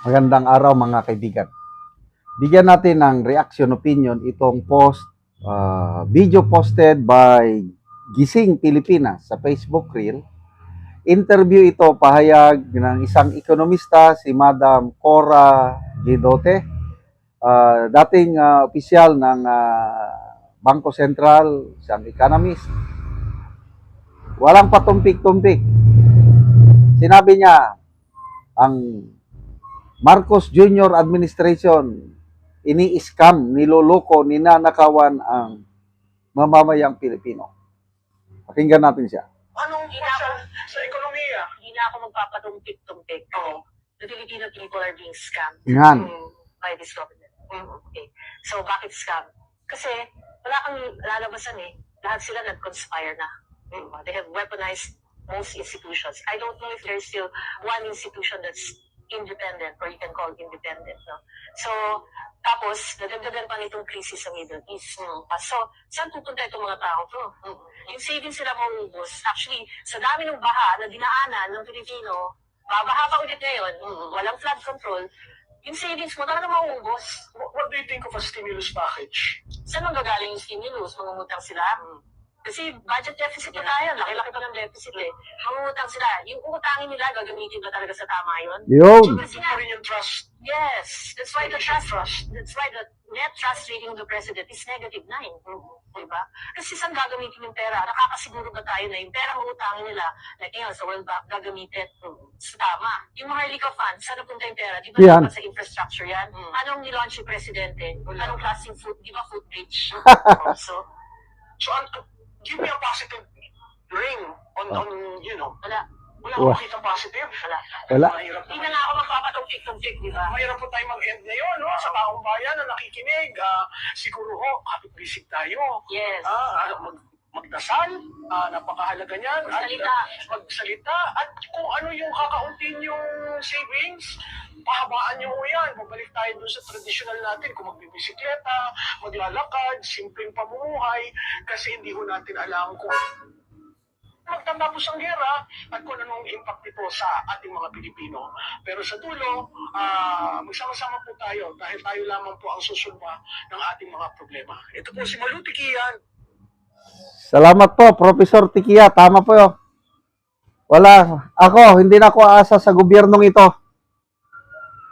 Magandang araw mga kaibigan. Bigyan natin ng reaction opinion itong video posted by Gising Pilipinas sa Facebook Reel. Interview ito pahayag ng isang ekonomista, si Madam Cora Guidote, dating opisyal ng Bangko Sentral, isang economist. Walang patumpik-tumpik. Sinabi niya, ang Marcos Jr. administration, ini-scam, niloloko, ninanakawan ang mamamayang Pilipino. Pakinggan natin siya. Anong sa ekonomiya? Hindi na ako magpapatumpik-tumpik. Oo. The Filipino people are being scammed by this government. Okay. So, bakit scam? Kasi, wala kang lalabasan eh. Lahat sila nag-conspire na. They have weaponized most institutions. I don't know if there's still one institution that's independent or you can call independent. No? So, tapos, nadagdagan pa nitong krisis sa Middle East. So, saan pupunta itong mga tao to? Yung savings sila maubos. Actually, sa dami ng baha na dinaanan ng Pilipino, babaha pa ulit ngayon, walang flood control, yung savings mo talaga mauubos. What do you think of a stimulus package? Saan manggagaling yung stimulus? Mangungutang sila? Kasi budget deficit pa tayo, laki-laki pa ng deficit eh. Mangungutang sila. Yung utangin nila, gagamitin ba talaga sa tama yun? Yun. Kasi pa rin yung trust. Yes. That's why the net trust rating of the president is -9. Diba? Kasi saan gagamitin yung pera? Nakakasiguro ba tayo na yung pera mautangin nila, like ngayon sa World Bank, gagamitin sa tama. Yung mga Harlika funds, saan napunta yung pera? Di ba Yan. sa infrastructure yan? Anong nilaunch yung presidente? Anong klaseng food? Di ba food bridge? So, give me a positive ring on you know. Wala akong makita positive. Wala. Hindi na nga ako magpapatumpik-tumpik, di ba? Mahirap po tayo mag-end ngayon, no? Sa taong bayan na nakikinig, siguro kapit bisig tayo. Yes. Magdasal, napakahalaga niyan. Magsalita. At kung ano yung kakauntin yung savings, pahabaan niyo yan. Babalik tayo dun sa traditional natin. Kung magbibisikleta, maglalakad, simpleng pamumuhay. Kasi hindi ho natin alam kung magtatapos ang gera at kung anong impact nito sa ating mga Pilipino. Pero sa dulo, magsama-sama po tayo dahil tayo lamang po ang susulba ng ating mga problema. Ito po si Malu Tikian. Salamat po, Professor Tikia. Tama po yun. Hindi na ako aasa sa gobyernong ito.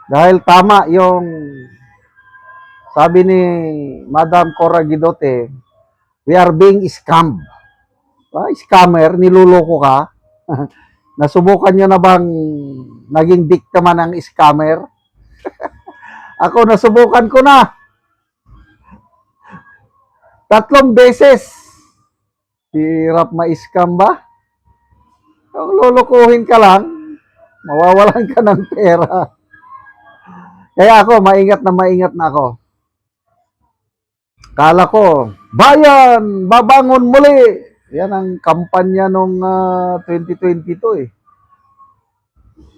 Dahil tama yung sabi ni Madam Cora Guidote, we are being scammed. Scammer, niluloko ka. Nasubukan nyo na bang naging biktima ng scammer? Ako, nasubukan ko na. 3 beses. Hirap ma-scam ba? Kung lulukuhin ka lang, mawawalan ka ng pera. Kaya ako, maingat na ako. Kala ko, bayan, babangon muli. Yan ang kampanya nung 2022 eh.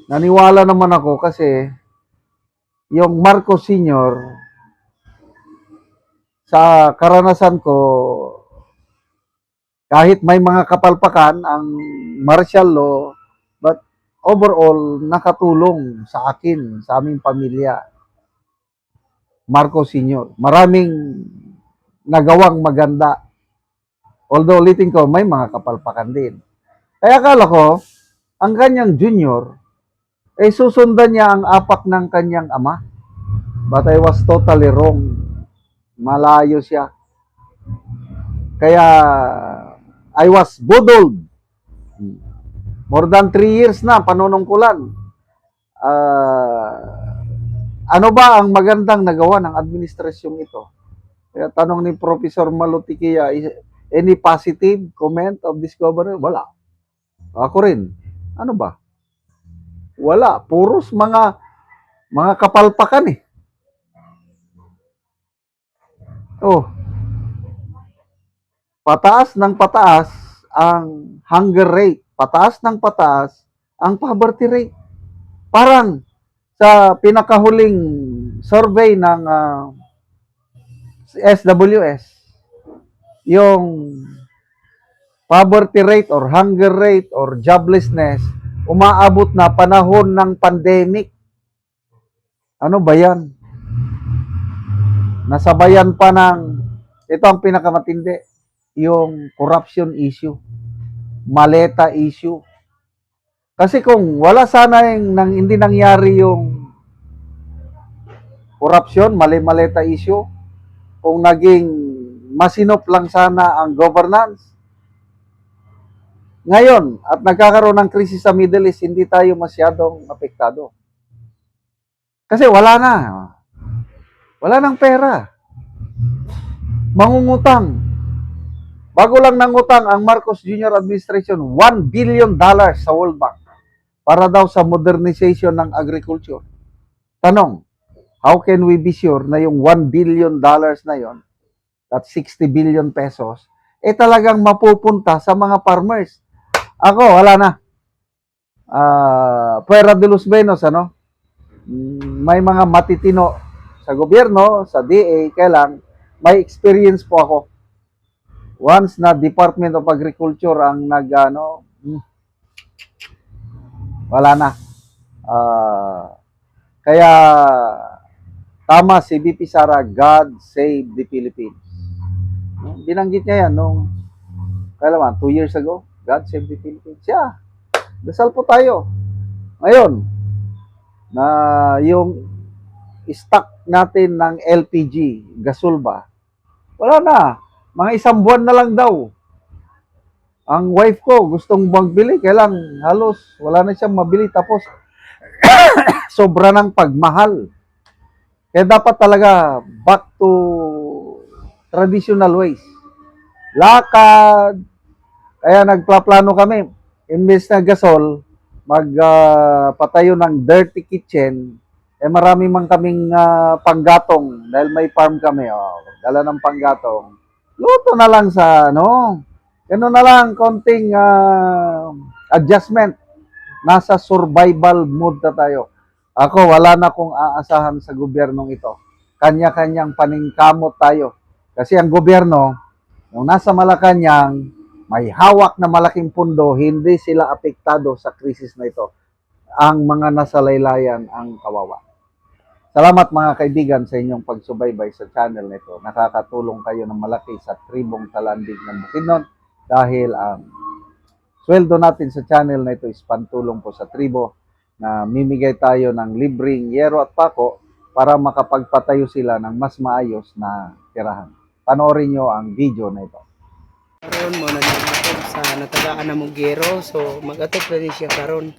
Naniwala naman ako kasi yung Marcos Sr. sa karanasan ko, kahit may mga kapalpakan ang martial law, but overall, nakatulong sa akin, sa aming pamilya. Marcos Sr. Maraming nagawang maganda. Although, ulitin ko, may mga kapalpakan din. Kaya akala ko, ang kanyang junior, susundan niya ang apak ng kanyang ama. But I was totally wrong. Malayo siya. Kaya, I was budoled. More than 3 years na, panunungkulan. Ano ba ang magandang nagawa ng administrasyong ito? Kaya tanong ni Professor Malutikia, any positive comment of this governor? Wala. Ako rin. Ano ba? Wala. Puros mga kapalpakan eh. Oh. Pataas ng pataas ang hunger rate. Pataas ng pataas ang poverty rate. Parang sa pinakahuling survey ng SWS, yung poverty rate or hunger rate or joblessness umaabot na panahon ng pandemic. Ano ba yan? Nasabayan pa ng, ito ang pinakamatindi, yung corruption issue, maleta issue. Kasi kung wala sana yung hindi nangyari yung corruption, mali-maleta issue, kung naging masinop lang sana ang governance, ngayon, at nagkakaroon ng krisis sa Middle East, hindi tayo masyadong apektado. Kasi wala na. Wala nang pera. Mangungutang. Bago lang nangutang ang Marcos Jr. administration, $1 billion sa World Bank para daw sa modernization ng agriculture. Tanong, how can we be sure na yung $1 billion na yon, at 60 billion pesos, talagang mapupunta sa mga farmers? Ako, wala na. Puera de los Benos, ano? May mga matitino sa gobyerno, sa DA, kailang may experience po ako. Once na Department of Agriculture ang wala na. Kaya tama si VP Sara, God save the Philippines. Binanggit niya yan nung kailan, 2 years ago. God save the Philippines. Yeah. Dasal po tayo. Ngayon, na yung stock natin ng LPG, gasolba, wala na. Mga 1 buwan na lang daw. Ang wife ko gustong magbili, kailang halos wala na siyang mabili, tapos sobra ng pagmahal. Kaya dapat talaga back to traditional ways. Lakad. Kaya nagplaplano kami, imbes na gasol, magpatayo ng dirty kitchen, marami man kaming panggatong dahil may farm kami. Dala ng panggatong. Luto na lang sa gano'n na lang, konting adjustment. Nasa survival mood na tayo. Ako, wala na akong aasahan sa gobyernong ito. Kanya-kanyang paningkamot tayo. Kasi ang gobyerno, yung nasa Malacanang, may hawak na malaking pundo, hindi sila apektado sa krisis na ito. Ang mga nasa laylayan ang kawawa. Salamat mga kaibigan sa inyong pagsubaybay sa channel na ito. Nakakatulong kayo ng malaki sa tribong talandig ng Bukidnon dahil ang sweldo natin sa channel na ito is pantulong po sa tribo na mimigay tayo ng libreng yero at pako para makapagpatayo sila ng mas maayos na tirahan. Panoorin nyo ang video na ito. Karon mo na nag-atop sa natagaan na Mugero, so mag-atop na din siya karon.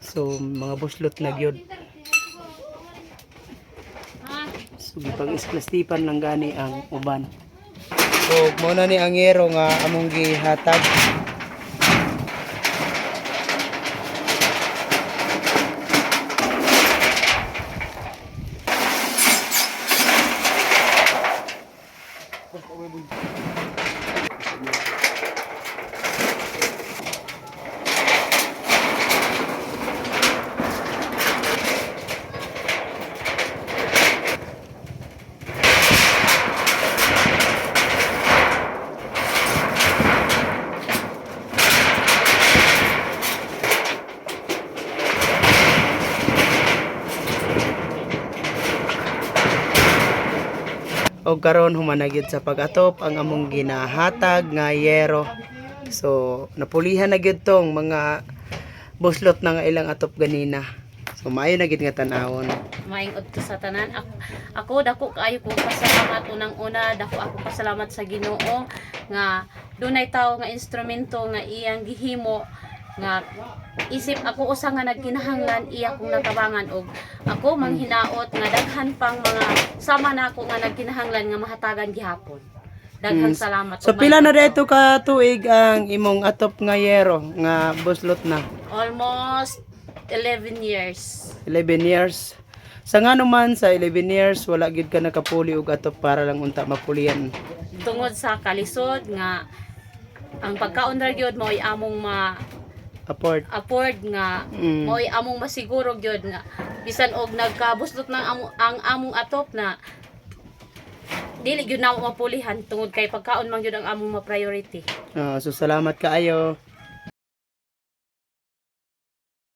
So mga buslot na gyud. So pag-isplastipan lang gani ang uban. So mo na ni ang yero nga among gihatag. O karon humanagid sa pag-atop ang among ginahatag nga yero. So napulihan na gyud tong mga buslot na nga ilang atop ganina. So maayo na gid nga tan-awon. Maingod ko sa tanan. Ako dako kaayo ko pasalamat unang-una, dako ako pasalamat sa Ginoo nga dunay tawo nga instrumento nga iyang gihimo nga isip ako usa nga nagkinahanglan iya kong natabangan og ako manghinaot nga daghan pang mga sama nako nga nagkinahanglan nga mahatagan gihapon. Daghang salamat. So pila na dito ka tuig ang imong atop nga yero nga buslot na? Almost 11 years. 11 years. Sa nga naman sa 11 years wala gid ka nakapuli og atop para lang unta mapulian. Tungod sa kalisod nga ang pagkaon ra gyud mo'y among Afford. nga Mm. mo'y among masiguro gyud nga bisan og nagkabuslot ng ang among atop na dili gyud na mapulihan tungod kay pagkaon man gyud ang among ma-priority. So salamat kaayo.